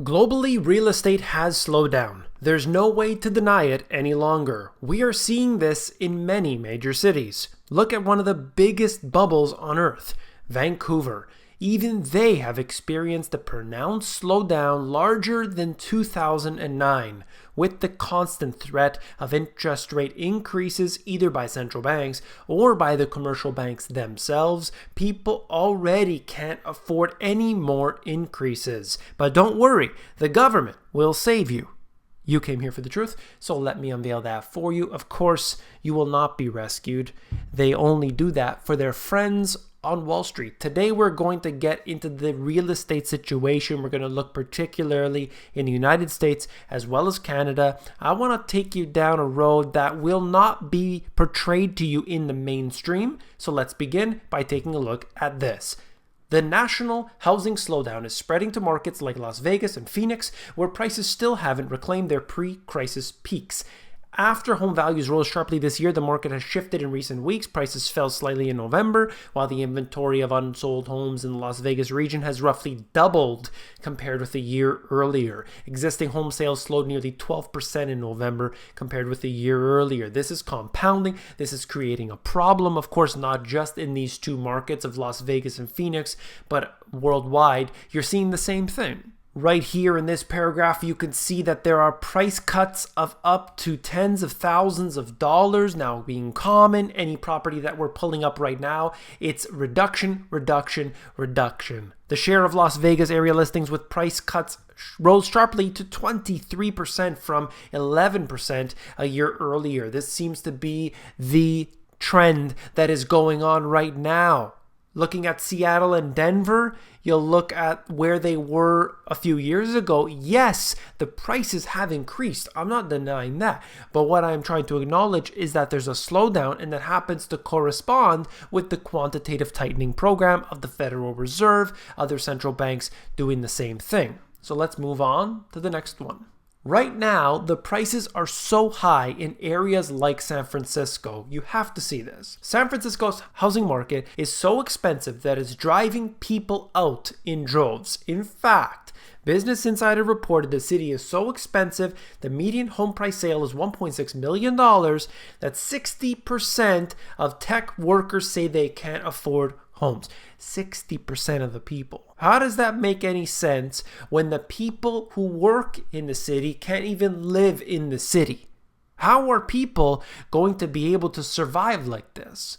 Globally, real estate has slowed down. There's no way to deny it any longer. We are seeing this in many major cities. Look at one of the biggest bubbles on earth, Vancouver. Even they have experienced a pronounced slowdown larger than 2009, with the constant threat of interest rate increases either by central banks or by the commercial banks themselves. People already can't afford any more increases. But don't worry, the government will save you. You came here for the truth, so let me unveil that for you. Of course, you will not be rescued. They only do that for their friends on Wall Street. Today, we're going to get into the real estate situation. We're going to look particularly in the United States as well as Canada. I want to take you down a road that will not be portrayed to you in the mainstream. So let's begin by taking a look at this. The national housing slowdown is spreading to markets like Las Vegas and Phoenix, where prices still haven't reclaimed their pre-crisis peaks. After home values rose sharply this year, the market has shifted in recent weeks. Prices fell slightly in November, while the inventory of unsold homes in the Las Vegas region has roughly doubled compared with a year earlier. Existing home sales slowed nearly 12% in November compared with a year earlier. This is compounding. This is creating a problem, of course, not just in these two markets of Las Vegas and Phoenix, but worldwide. You're seeing the same thing. Right here in this paragraph, you can see that there are price cuts of up to tens of thousands of dollars now being common. Any property that we're pulling up right now, it's reduction, reduction, reduction. The share of Las Vegas area listings with price cuts rose sharply to 23% from 11% a year earlier. This seems to be the trend that is going on right now. Looking at Seattle and Denver, you'll look at where they were a few years ago. Yes, the prices have increased. I'm not denying that. But what I'm trying to acknowledge is that there's a slowdown, and that happens to correspond with the quantitative tightening program of the Federal Reserve, other central banks doing the same thing. So let's move on to the next one. Right now, the prices are so high in areas like San Francisco. You have to see this. San Francisco's housing market is so expensive that it's driving people out in droves. In fact, Business Insider reported the city is so expensive, the median home price sale is $1.6 million, that 60% of tech workers say they can't afford homes. 60% of the people. How does that make any sense when the people who work in the city can't even live in the city? How are people going to be able to survive like this?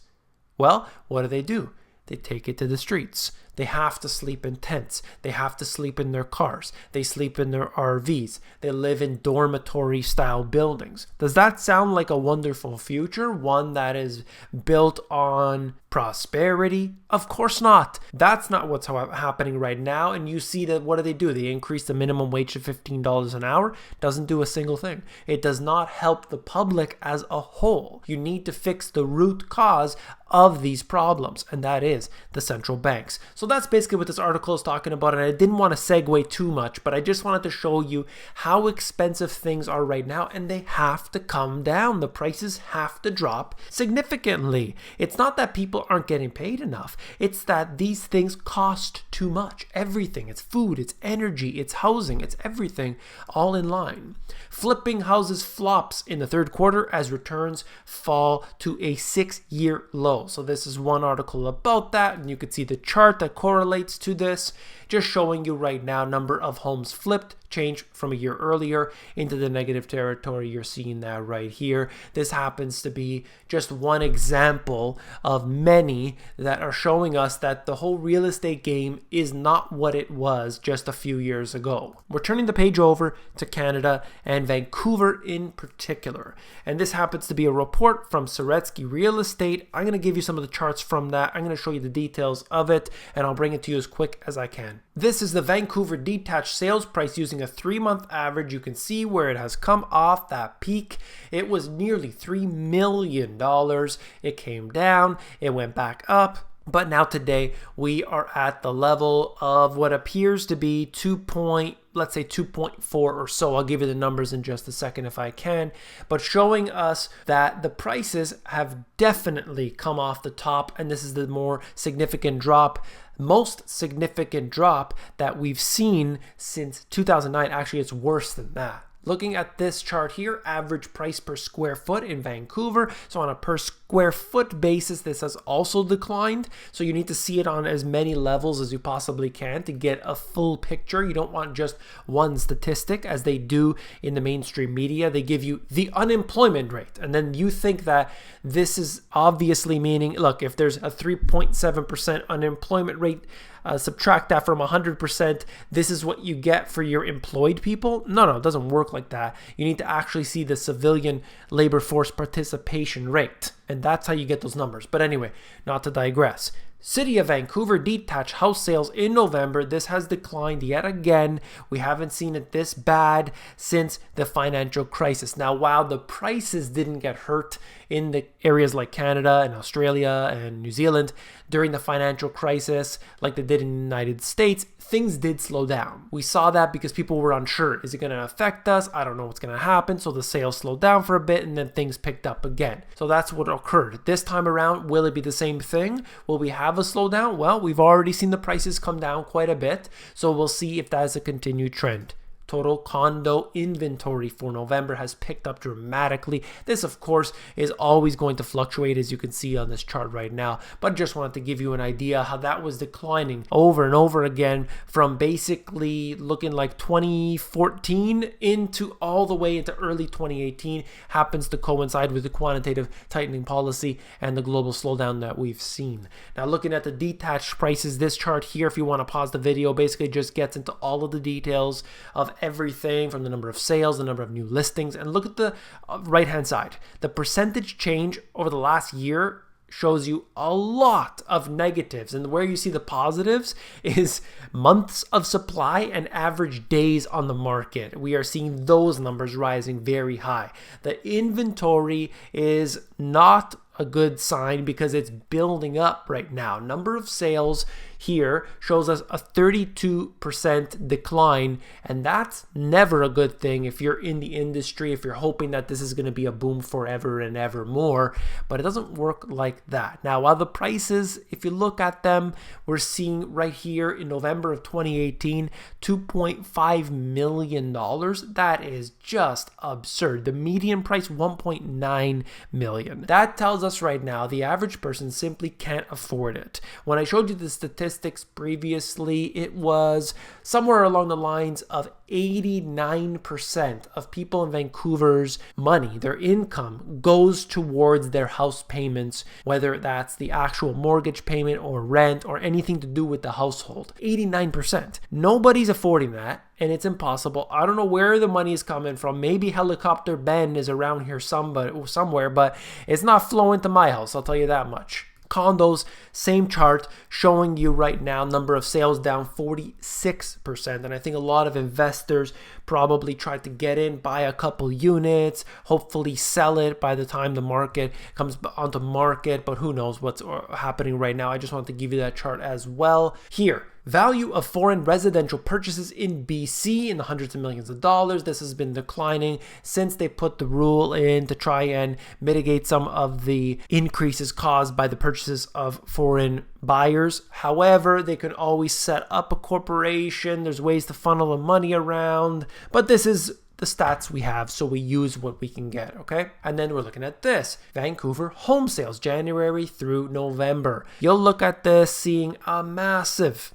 Well, what do? They take it to the streets. They have to sleep in tents. They have to sleep in their cars. They sleep in their RVs. They live in dormitory style buildings. Does that sound like a wonderful future? One that is built on prosperity? Of course not. That's not what's happening right now. And you see that what do? They increase the minimum wage to $15 an hour. Doesn't do a single thing. It does not help the public as a whole. You need to fix the root cause of these problems, and that is the central banks. So that's basically what this article is talking about, and I didn't want to segue too much, but I just wanted to show you how expensive things are right now, and they have to come down. The prices have to drop significantly. It's not that people aren't getting paid enough. It's that these things cost too much. Everything. It's food, it's energy, it's housing, it's everything all in line. Flipping houses flops in the third quarter as returns fall to a 6-year low. So this is one article about that, and you can see the chart that correlates to this, just showing you right now number of homes flipped change from a year earlier into the negative territory. You're seeing that right here. This happens to be just one example of many that are showing us that the whole real estate game is not what it was just a few years ago. We're turning the page over to Canada and Vancouver in particular. And this happens to be a report from Soretsky Real Estate. I'm going to give you some of the charts from that. I'm going to show you the details of it, and I'll bring it to you as quick as I can. This is the Vancouver detached sales price using a 3-month average. You can see where it has come off that peak. It was nearly $3 million. It came down, it went back up. But now today we are at the level of what appears to be 2.4 or so. I'll give you the numbers in just a second if I can. But showing us that the prices have definitely come off the top, and this is the more significant drop. most significant drop that we've seen since 2009. Actually, it's worse than that. Looking at this chart here, average price per square foot in Vancouver. So on a per square foot basis, this has also declined. So you need to see it on as many levels as you possibly can to get a full picture. You don't want just one statistic as they do in the mainstream media. They give you the unemployment rate. And then you think that this is obviously meaning, look, if there's a 3.7% unemployment rate, subtract that from 100%, this is what you get for your employed people. No, it doesn't work like that. You need to actually see the civilian labor force participation rate, and that's how you get those numbers. But anyway, not to digress. City of Vancouver detached house sales in November. This has declined yet again. We haven't seen it this bad since the financial crisis. Now, while the prices didn't get hurt in the areas like Canada and Australia and New Zealand during the financial crisis, like they did in the United States, things did slow down. We saw that because people were unsure. Is it going to affect us? I don't know what's going to happen. So the sales slowed down for a bit and then things picked up again. So that's what occurred. This time around, will it be the same thing? Will we have a slowdown? Well, we've already seen the prices come down quite a bit. So we'll see if that is a continued trend. Total condo inventory for November has picked up dramatically. This, of course, is always going to fluctuate, as you can see on this chart right now. But just wanted to give you an idea how that was declining over and over again from basically looking like 2014 into all the way into early 2018. Happens to coincide with the quantitative tightening policy and the global slowdown that we've seen. Now, looking at the detached prices, this chart here, if you want to pause the video, basically just gets into all of the details of everything from the number of sales, the number of new listings, and look at the right-hand side. The percentage change over the last year shows you a lot of negatives, and where you see the positives is months of supply and average days on the market. We are seeing those numbers rising very high. The inventory is not a good sign because it's building up right now. Number of sales here shows us a 32% decline, and that's never a good thing if you're in the industry, if you're hoping that this is going to be a boom forever and ever more, but it doesn't work like that. Now, while the prices, if you look at them, we're seeing right here in November of 2018, $2.5 million. That is just absurd. The median price, $1.9 million. That tells us right now the average person simply can't afford it. When I showed you the statistics previously, it was somewhere along the lines of 89% of people in Vancouver's money, their income, goes towards their house payments, whether that's the actual mortgage payment or rent or anything to do with the household. 89%. Nobody's affording that, and it's impossible. I don't know where the money is coming from. Maybe Helicopter Ben is around here somewhere, but it's not flowing to my house, I'll tell you that much. Condos, same chart, showing you right now number of sales down 46%. And I think a lot of investors probably tried to get in, buy a couple units, hopefully sell it by the time the market comes onto market. But who knows what's happening right now. I just wanted to give you that chart as well. Here, value of foreign residential purchases in BC in the hundreds of millions of dollars. This has been declining since they put the rule in to try and mitigate some of the increases caused by the purchases of foreign buyers. However, they can always set up a corporation. There's ways to funnel the money around, but this is the stats we have, so we use what we can get, okay? And then we're looking at this. Vancouver home sales, January through November. You'll look at this, seeing a massive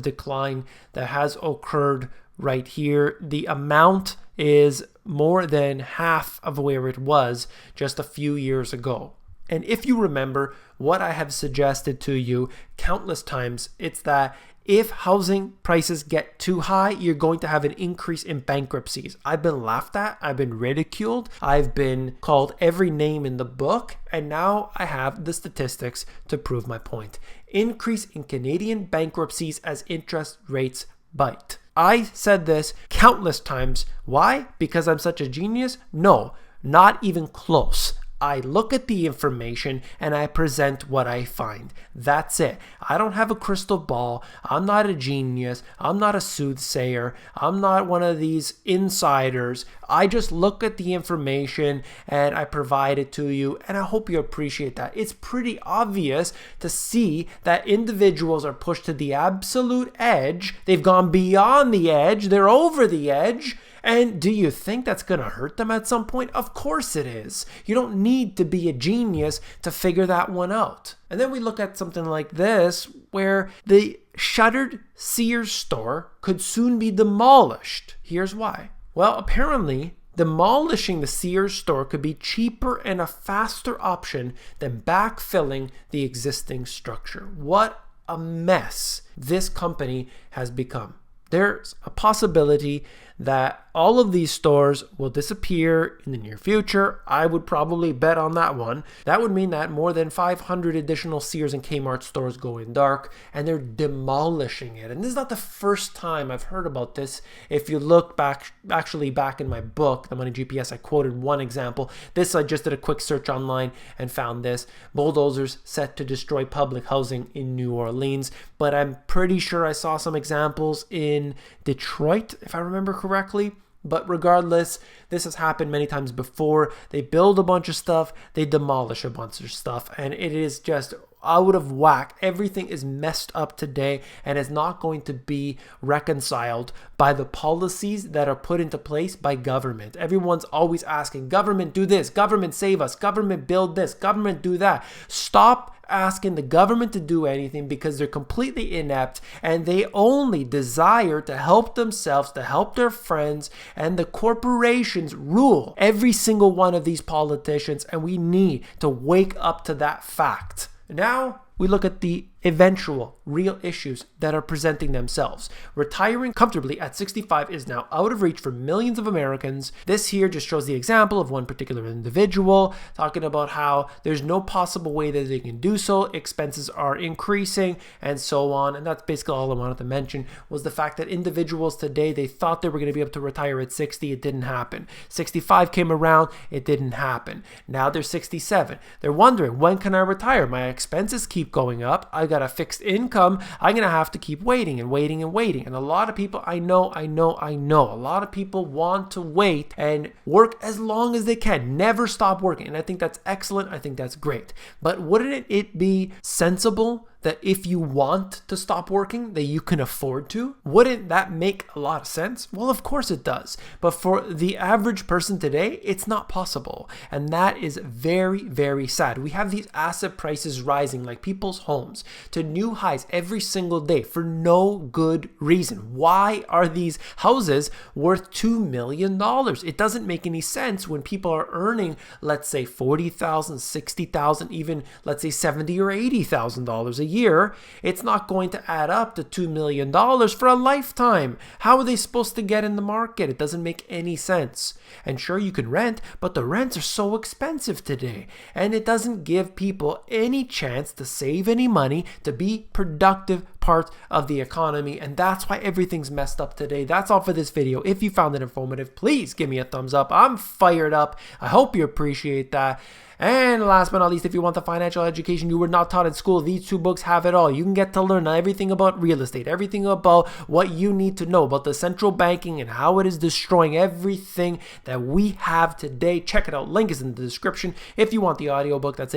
decline that has occurred right here. The amount is more than half of where it was just a few years ago. And if you remember what I have suggested to you countless times, it's that if housing prices get too high, you're going to have an increase in bankruptcies. I've been laughed at, I've been ridiculed, I've been called every name in the book, and now I have the statistics to prove my point. Increase in Canadian bankruptcies as interest rates bite. I said this countless times. Why? Because I'm such a genius? No, not even close. I look at the information and I present what I find. That's it. I don't have a crystal ball. I'm not a genius. I'm not a soothsayer. I'm not one of these insiders. I just look at the information and I provide it to you, and I hope you appreciate that. It's pretty obvious to see that individuals are pushed to the absolute edge. They've gone beyond the edge. They're over the edge. And do you think that's going to hurt them at some point? Of course it is. You don't need to be a genius to figure that one out. And then we look at something like this, where the shuttered Sears store could soon be demolished. Here's why. Well, apparently, demolishing the Sears store could be cheaper and a faster option than backfilling the existing structure. What a mess this company has become. There's a possibility that all of these stores will disappear in the near future. I would probably bet on that one. That would mean that more than 500 additional Sears and Kmart stores go in dark, and they're demolishing it. And this is not the first time I've heard about this. If you look back in my book, The Money GPS, I quoted one example. This, I just did a quick search online and found this. Bulldozers set to destroy public housing in New Orleans. But I'm pretty sure I saw some examples in Detroit, if I remember correctly. But regardless, this has happened many times before. They build a bunch of stuff, they demolish a bunch of stuff, and it is just out of whack. Everything is messed up today, and it's not going to be reconciled by the policies that are put into place by government. Everyone's always asking, government do this, government save us, government build this, government do that. Stop asking the government to do anything, because they're completely inept and they only desire to help themselves, to help their friends, and the corporations rule every single one of these politicians, and we need to wake up to that fact. Now we look at the eventual real issues that are presenting themselves. Retiring comfortably at 65 is now out of reach for millions of Americans. This here just shows the example of one particular individual talking about how there's no possible way that they can do so. Expenses are increasing and so on. And that's basically all I wanted to mention, was the fact that individuals today, they thought they were going to be able to retire at 60. It didn't happen. 65 came around. It didn't happen. Now they're 67. They're wondering, when can I retire? My expenses keep going up. I got a fixed income. I'm going to have to keep waiting and waiting and waiting. And a lot of people, I know, a lot of people want to wait and work as long as they can. Never stop working. And I think that's excellent. I think that's great. But wouldn't it be sensible that if you want to stop working, that you can afford to? Wouldn't that make a lot of sense? Well, of course it does. But for the average person today, it's not possible. And that is very, very sad. We have these asset prices rising, like people's homes, to new highs every single day for no good reason. Why are these houses worth $2 million? It doesn't make any sense when people are earning, let's say, $40,000, $60,000, even let's say $70,000 or $80,000 a year. It's not going to add up to $2 million for a lifetime. How are they supposed to get in the market? It doesn't make any sense. And sure, you can rent, but the rents are so expensive today, and it doesn't give people any chance to save any money, to be productive part of the economy, and that's why everything's messed up today. That's all for this video. If you found it informative, please give me a thumbs up. I'm fired up. I hope you appreciate that. And last but not least, if you want the financial education you were not taught in school, these two books have it all. You can get to learn everything about real estate, everything about what you need to know about the central banking and how it is destroying everything that we have today. Check it out. Link is in the description if you want the audiobook. That's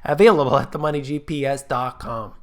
available at themoneygps.com.